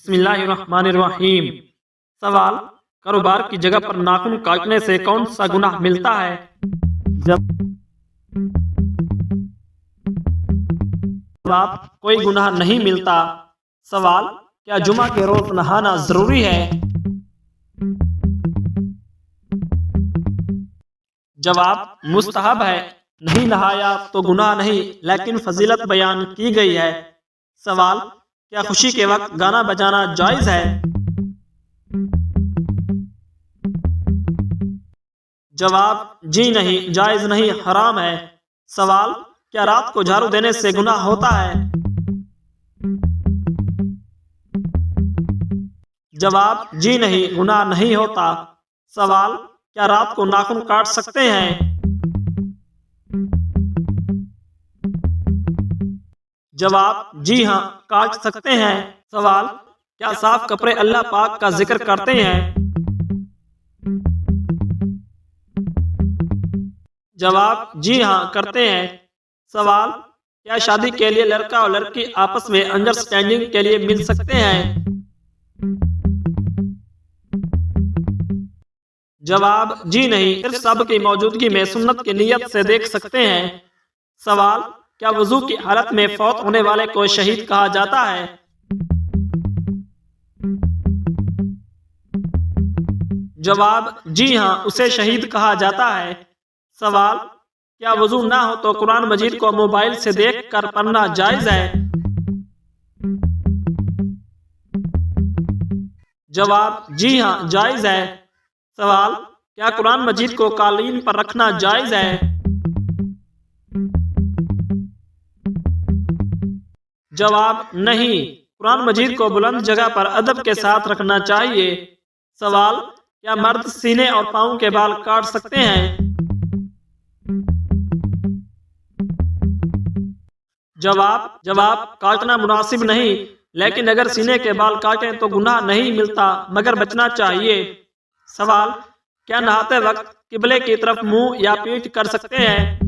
बिस्मिल्लाहिर्रहमानिर्रहीम। सवाल, कारोबार की जगह पर नाखून काटने से कौन सा गुनाह मिलता है? जवाब, कोई गुनाह नहीं मिलता। सवाल, क्या जुमा के रोज नहाना जरूरी है? जवाब, मुस्तहब है। नहीं नहाया तो गुनाह नहीं, लेकिन फजीलत बयान की गई है। सवाल, क्या खुशी के वक्त गाना बजाना जायज है? जवाब, जी नहीं, जायज नहीं, हराम है। सवाल, क्या रात को झाड़ू देने से गुनाह होता है? जवाब, जी नहीं, गुनाह नहीं होता। सवाल, क्या रात को नाखून काट सकते हैं? जवाब, जी हाँ, काट सकते हैं। सवाल, क्या साफ कपड़े अल्लाह पाक का जिक्र करते हैं? जवाब, जी हाँ, करते हैं। सवाल, क्या शादी के लिए लड़का और लड़की आपस में अंडरस्टैंडिंग के लिए मिल सकते हैं? जवाब, जी नहीं, सिर्फ सब की मौजूदगी में सुन्नत की नियत से देख सकते हैं। सवाल, क्या वजू की हालत में फौत होने वाले को शहीद कहा जाता है? जवाब, जी हाँ, उसे शहीद कहा जाता है। सवाल, क्या वजू ना हो तो कुरान मजीद को मोबाइल से देख कर पढ़ना जायज है? जवाब, जी हाँ, जायज है। सवाल, क्या कुरान मजीद को कालीन पर रखना जायज है? जवाब, नहीं, कुरान मजीद को बुलंद जगह पर अदब के साथ रखना चाहिए। सवाल, क्या मर्द सीने और पाँव के बाल काट सकते हैं? जवाब, काटना मुनासिब नहीं, लेकिन अगर सीने के बाल काटें तो गुनाह नहीं मिलता, मगर बचना चाहिए। सवाल, क्या नहाते वक्त किबले की तरफ मुंह या पीठ कर सकते हैं?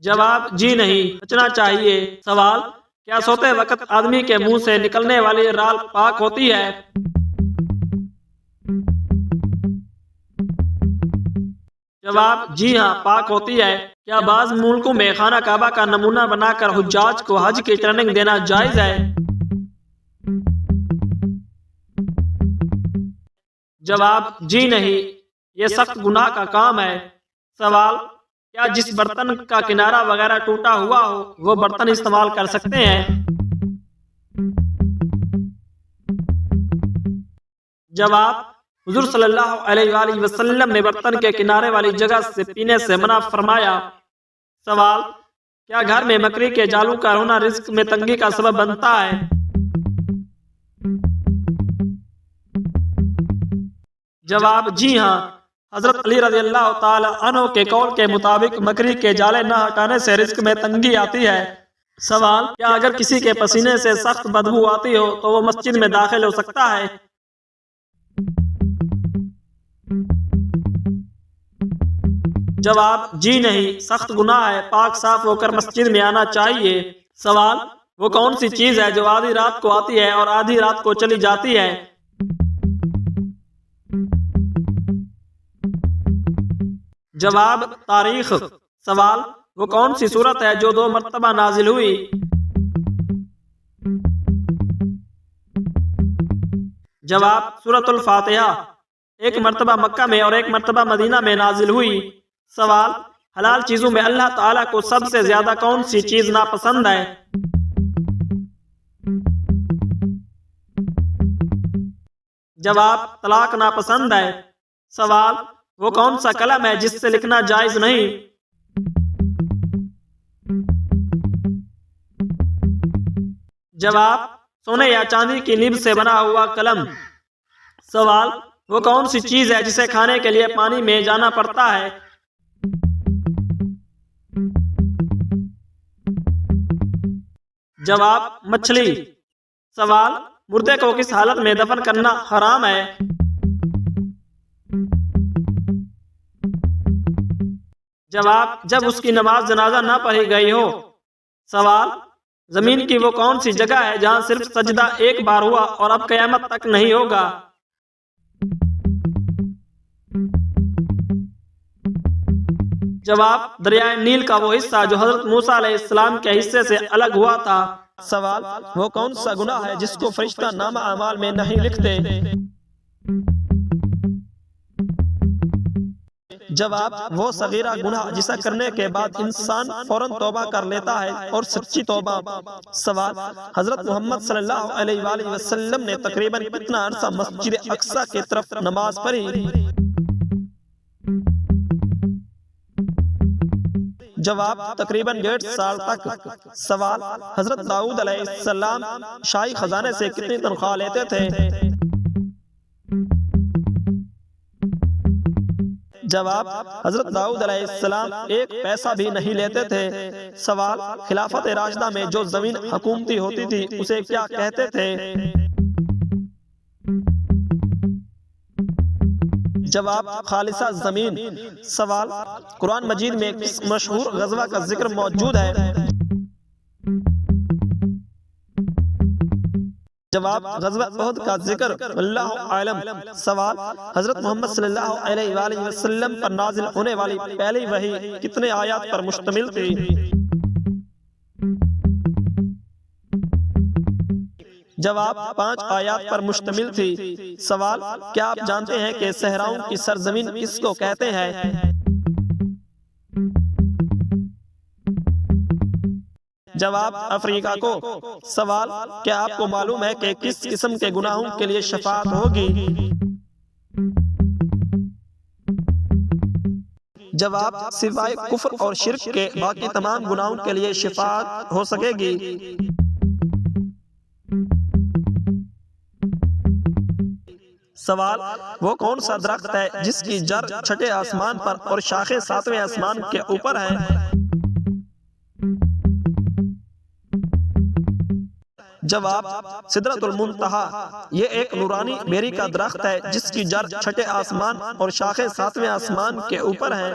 जवाब, जी नहीं, बचना चाहिए। सवाल, क्या सोते वक्त आदमी के मुंह से निकलने वाली राल पाक होती है? जवाब, जी हाँ, पाक होती है। क्या बाज मुल्कों में खाना काबा का नमूना बनाकर हुज्जाज को हज की ट्रेनिंग देना जायज है? जवाब, जी नहीं, ये सख्त गुनाह का काम है। सवाल, क्या जिस बर्तन का किनारा वगैरह टूटा हुआ हो वो बर्तन इस्तेमाल कर सकते हैं? जवाब, हुजूर सल्लल्लाहु अलैहि वसल्लम ने बर्तन के किनारे वाली जगह से पीने से मना फरमाया। सवाल, क्या घर में मकड़ी के जालों का होना रिज्क में तंगी का सबब बनता है? जवाब, जी हाँ, हजरत अली रज़ियल्लाहु ताला अन्हु के कौल के मुताबिक मकड़ी के जाले न हटाने से रिज्क में तंगी आती है। सवाल, क्या अगर किसी के पसीने से सख्त बदबू आती हो तो वो मस्जिद में दाखिल हो सकता है? जवाब, जी नहीं, सख्त गुनाह है, पाक साफ होकर मस्जिद में आना चाहिए। सवाल, वो कौन सी चीज है जो आधी रात को आती है और आधी रात को चली जाती है? जवाब, तारीख। सवाल, वो कौन सी सूरत है जो 2 मरतबा नाजिल हुई? जवाब, सूरतुल फातिहा। 1 मरतबा मक्का में और 1 मरतबा मदीना में नाजिल हुई। सवाल, हलाल चीजों में अल्लाह ताला को सबसे ज्यादा कौन सी चीज नापसंद है? जवाब, तलाक नापसंद है। सवाल, वो कौन सा कलम है जिससे लिखना जायज नहीं? जवाब, सोने या चांदी की निब से बना हुआ कलम। सवाल, वो कौन सी चीज है जिसे खाने के लिए पानी में जाना पड़ता है? जवाब, मछली। सवाल, मुर्दे को किस हालत में दफन करना हराम है? जवाब, जब उसकी नमाज जनाजा ना पढ़ी गई हो। सवाल, जमीन की वो कौन सी जगह है जहाँ सिर्फ सजदा एक बार हुआ और अब कयामत तक नहीं होगा? जवाब, दरियाए नील का वो हिस्सा जो हजरत मूसा अलैहिस्सलाम के हिस्से से अलग हुआ था। सवाल, वो कौन सा गुनाह है जिसको फरिश्ता नामा अमाल में नहीं लिखते? जवाब, वो सगीरा गुनाह जिसे करने के बाद इंसान फौरन तौबा कर लेता है और सच्ची तौबा। सवाल, हजरत मोहम्मद सल्लल्लाहु अलैहि वसल्लम ने तकरीबन कितना अरसा मस्जिद अक्सा की तरफ नमाज पढ़ी? जवाब, तकरीबन 1.5 साल तक। सवाल, हजरत दाऊद अलैहिस्सलाम शाही खजाने से कितनी तनख्वाह लेते थे? जवाब, हजरत दाऊद अलैहिस्सलाम 1 पैसा भी नहीं लेते थे। सवाल, खिलाफत राशिदा में जो जमीन हुकूमती होती थी उसे क्या कहते थे? जवाब, खालिसा जमीन। सवाल, कुरान मजीद में किस मशहूर गज़वा का जिक्र मौजूद है? जवाब, गज़वा उहद का जिक्र, अल्लाहु आलम। सवाल, हजरत मोहम्मद सल्लल्लाहु अलैहि वसल्लम पर नाजिल होने वाली पहली वही कितने आयत पर मुश्तमिल थी? जवाब, 5 आयत पर मुश्तमिल थी। सवाल, क्या आप जानते हैं कि सहराओं की सरजमीन किसको कहते हैं? जवाब, अफ्रीका को। सवाल, क्या आपको मालूम है कि किस किस्म के गुनाहों के लिए शफाअत होगी? जवाब, सिवाय कुफ्र और शिर्क के बाकी तमाम गुनाहों के लिए शफाअत हो सकेगी। सवाल, वो कौन सा दरख्त है जिसकी जड़ छठे आसमान पर और शाखें 7वें आसमान के ऊपर है? जवाब, सिदरतुल मुंतहा। ये एक नूरानी बेरी का दरख्त है जिसकी जड़ छठे आसमान और शाखें 7वें आसमान के ऊपर हैं।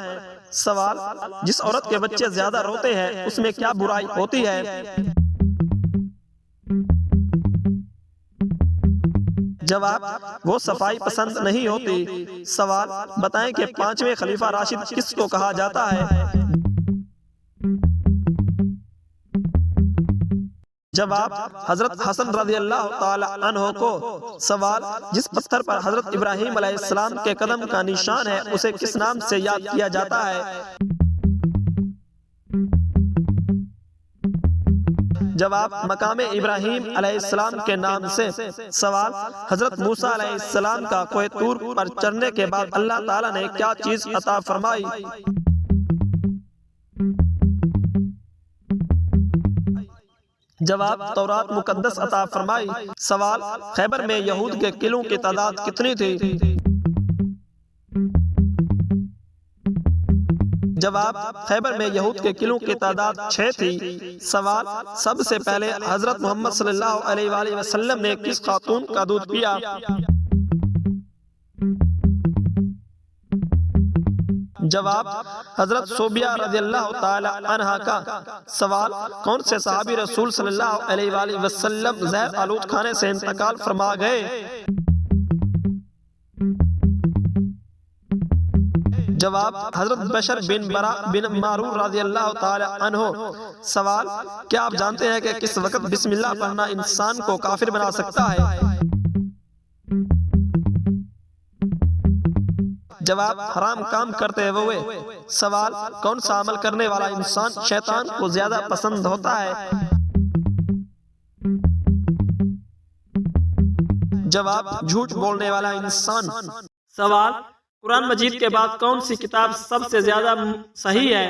सवाल, जिस औरत के बच्चे ज्यादा रोते हैं उसमें क्या बुराई होती है? जवाब, वो सफाई पसंद नहीं होती। सवाल, बताएं कि 5वें खलीफा राशिद किसको कहा जाता है? जवाब, हजरत हसन रज़ियल्लाहु ताला अन्हो को। सवाल, जिस पत्थर पर हजरत इब्राहीम अलैहिस्सलाम के कदम का निशान है उसे किस नाम से याद किया जाता है? जवाब, मकाम इब्राहीम अलैहिस्सलाम के नाम से। सवाल, हजरत मूसा अलैहिस्सलाम का कोहे तूर पर चढ़ने के बाद अल्लाह ताला ने क्या चीज अता फरमाई? जवाब, तौरात मुकद्दस अता फरमाई। सवाल, खैबर में यहूद के किलों की तादाद कितनी थी? जवाब, खैबर में यहूद के किलों की तादाद 6 थी। सवाल, सबसे पहले हजरत मोहम्मद सल्लल्लाहु अलैहि वसल्लम ने किस खातून का दूध पिया? जवाब, हजरत सोबिया रज़ियल्लाहु ताला अन्हा का। सवाल, कौन से सहाबी रसूल सल्लल्लाहु अलैहि वसल्लम ज़हर आलूद खाने से इंतकाल फरमा गए? जवाब, हजरत बशर बिन बरा बिन मारूर रज़ियल्लाहु ताला अन्हो। सवाल, क्या आप जानते हैं कि किस वक्त बिस्मिल्लाह पढ़ना इंसान को काफिर बना सकता है? जवाब, हराम काम करते हुए। सवाल, कौन सा अमल करने वाला इंसान शैतान को ज्यादा पसंद होता है? जवाब, झूठ बोलने वाला इंसान। सवाल, कुरान मजीद के बाद कौन सी किताब सबसे ज्यादा सही है?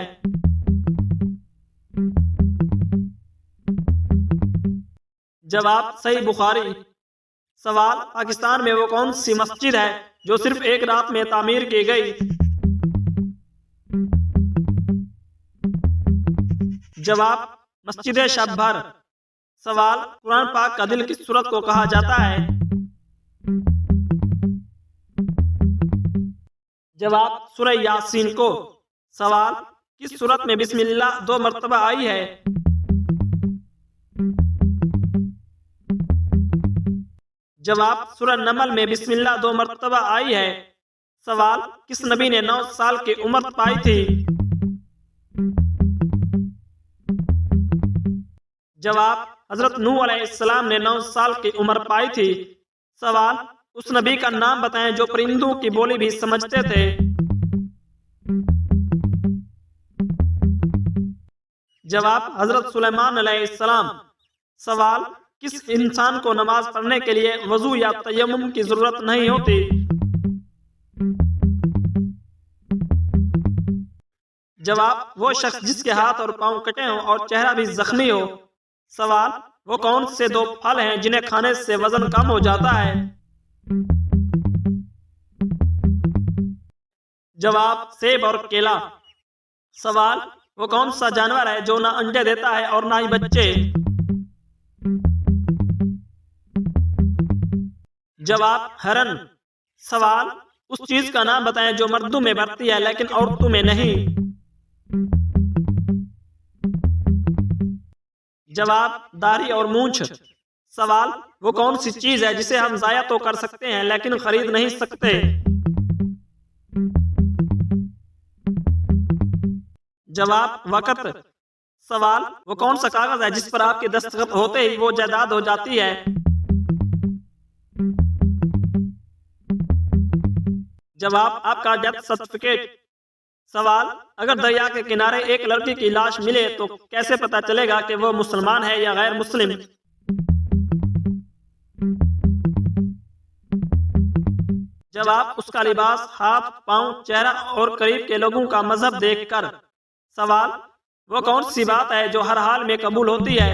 जवाब, सही बुखारी। सवाल, पाकिस्तान में वो कौन सी मस्जिद है जो सिर्फ एक रात में तामीर की गई? जवाब, मस्जिद शब्बर। सवाल, कुरान पाक का दिल किस सूरत को कहा जाता है? जवाब, सूरह यासीन को। सवाल, किस सूरत में बिस्मिल्लाह 2 मरतबा आई है? जवाब, सूरह नमल में बिस्मिल्लाह 2 मरतबा आई है। सवाल, किस नबी ने 9 साल की उम्र पाई थी? जवाब, हजरत नूह अलैहिस्सलाम ने 9 साल की उम्र पाई थी। सवाल, उस नबी का नाम बताएं जो परिंदों की बोली भी समझते थे। जवाब, हजरत सुलेमान अलैहिस्सलाम। सवाल, किस इंसान को नमाज पढ़ने के लिए वजू या तयम्मुम की जरूरत नहीं होती? जवाब, वो शख्स जिसके हाथ और पांव कटे हों और चेहरा भी जख्मी हो। सवाल, वो कौन से 2 फल हैं जिन्हें खाने से वजन कम हो जाता है? जवाब, सेब और केला। सवाल, वो कौन सा जानवर है जो ना अंडे देता है और ना ही बच्चे? जवाब, हरन। सवाल, उस चीज का नाम बताएं जो मर्दों में बढ़ती है लेकिन औरतों में नहीं। जवाब, दाढ़ी और मूंछ। सवाल, वो कौन सी चीज है जिसे हम जाया तो कर सकते हैं लेकिन खरीद नहीं सकते? जवाब, वक़्त। सवाल, वो कौन सा कागज है जिस पर आपके दस्तखत होते ही वो जायदाद हो जाती है? जवाब, आपका डेथ सर्टिफिकेट। सवाल, अगर दरिया के किनारे एक लड़की की लाश मिले तो कैसे पता चलेगा कि वो मुसलमान है या गैर मुस्लिम? जवाब, उसका लिबास, हाथ, पांव, चेहरा और करीब के लोगों का मजहब देखकर। सवाल, वो कौन सी बात है जो हर हाल में कबूल होती है?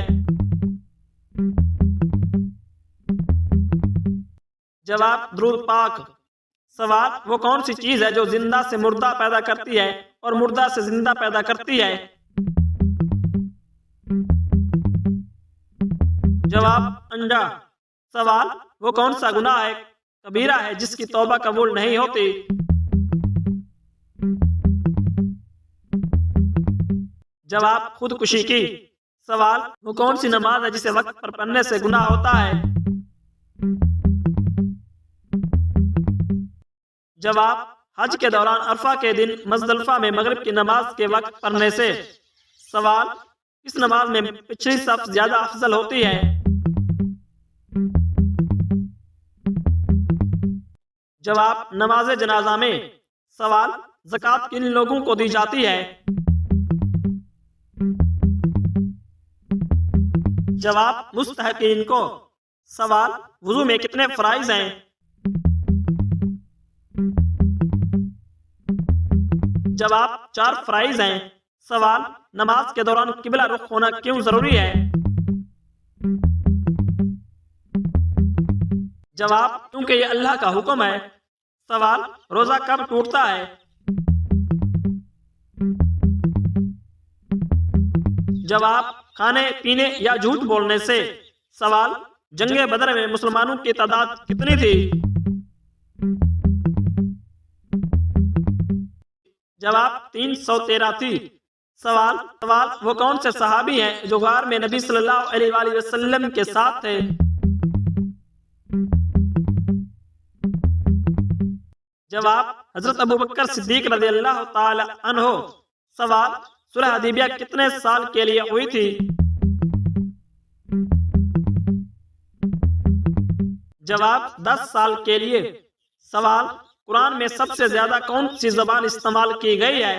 जवाब, दुरूद पाक। सवाल, वो कौन सी चीज है जो जिंदा से मुर्दा पैदा करती है और मुर्दा से जिंदा पैदा करती है? जवाब, अंडा। सवाल, वो कौन सा गुनाह है कबीरा है जिसकी तौबा कबूल नहीं होती? जवाब, खुदकुशी की। सवाल, वो कौन सी नमाज है जिसे वक्त पर पढ़ने से गुनाह होता है? जवाब, हज के दौरान अरफा के दिन मुज़दलिफा में मगरिब की नमाज के वक्त पढ़ने से। सवाल, इस नमाज में पिछली सफ ज्यादा अफजल होती है? जवाब, नमाज जनाजा में। सवाल, ज़कात किन लोगों को दी जाती है? जवाब, मुस्तहकीन को। सवाल, वुज़ू में कितने फराइज हैं? जवाब, 4 फराइज हैं। सवाल, नमाज के दौरान किबला रुख होना क्यों जरूरी है? जवाब, क्योंकि ये अल्लाह का हुक्म है। सवाल, रोजा कब टूटता है? जवाब, खाने पीने या झूठ बोलने से। सवाल, जंगे बदर में मुसलमानों की तादाद कितनी थी? जवाब, 313 थी। सवाल, वो कौन से सहाबी हैं जो गार में नबी सल्लल्लाहु अलैहि वसल्लम के साथ थे? जवाब, हजरत अबू बकर सिद्दीक रज़ियल्लाहु ताला अन्हो। सवाल, सुलह हदीबिया कितने साल के लिए हुई थी? जवाब, 10 साल के लिए। सवाल, कुरान में सबसे ज्यादा कौन सी जबान इस्तेमाल की गई है?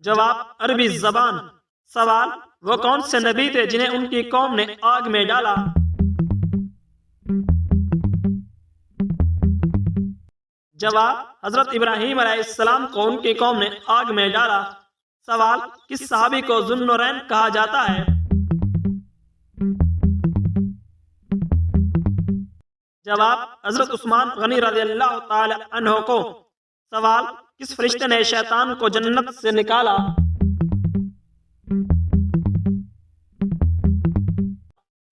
जवाब, अरबी जबान। सवाल, वो कौन से नबी थे जिन्हें उनकी कौम ने आग में डाला? जवाब, हजरत इब्राहीम अलैहिस्सलाम को उनकी कौम ने आग में डाला। सवाल, किस सहाबी को जुन्नुरैन कहा जाता है? जवाब, हजरत उस्मान गनी रज़ियल्लाहु ताला अन्हु को। सवाल, किस फरिश्ते ने शैतान को जन्नत से निकाला?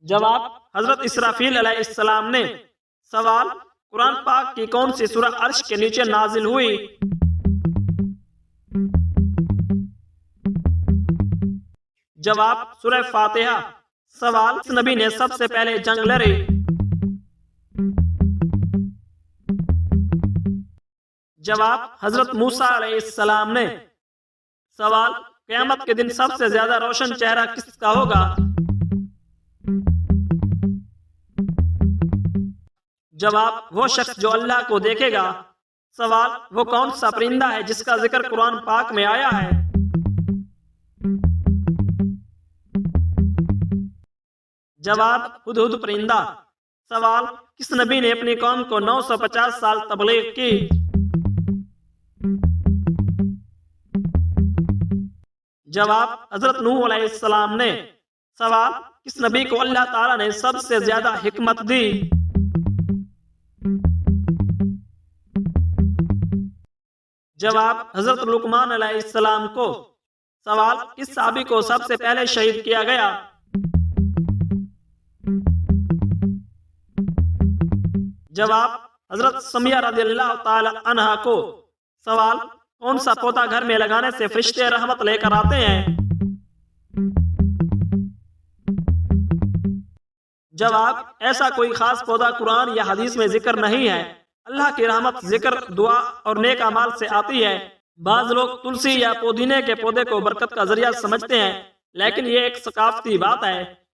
जवाब, हजरत इसराफील अलैहिस्सलाम ने। सवाल, कुरान पाक की कौन सी सूरह अर्श के नीचे नाजिल हुई? जवाब, सूरह फातिहा। सवाल, किस नबी ने सबसे पहले जंग लड़ी? जवाब, हजरत मूसा अलैहिस्सलाम ने। सवाल, क़यामत के दिन सबसे ज्यादा रोशन चेहरा किसका होगा? जवाब, वो शख्स जो अल्लाह को देखेगा। सवाल, वो कौन सा परिंदा है जिसका जिक्र कुरान पाक में आया है? जवाब, हुदहुद परिंदा। सवाल, किस नबी ने अपनी कौम को 950 साल तबलीग की? जवाब, हजरत नूह अलैहिस्सलाम ने। सवाल, किस नबी को अल्लाह ताला ने सबसे ज्यादा हिकमत दी? जवाब, हजरत लुकमान अलैहिस्सलाम को। सवाल, किस साहबी को सबसे पहले शहीद किया गया? जवाब, हजरत समिया रज़ियल्लाहु ताला अन्हा को। सवाल, कौन सा पौधा घर में लगाने से फरिश्ते रहमत लेकर आते हैं? जवाब, ऐसा कोई खास पौधा कुरान या हदीस में जिक्र नहीं है। अल्लाह की रहमत जिक्र, दुआ और नेक अमाल से आती है। बाज लोग तुलसी या पुदीने के पौधे को बरकत का जरिया समझते हैं, लेकिन ये एक सकाफती बात है।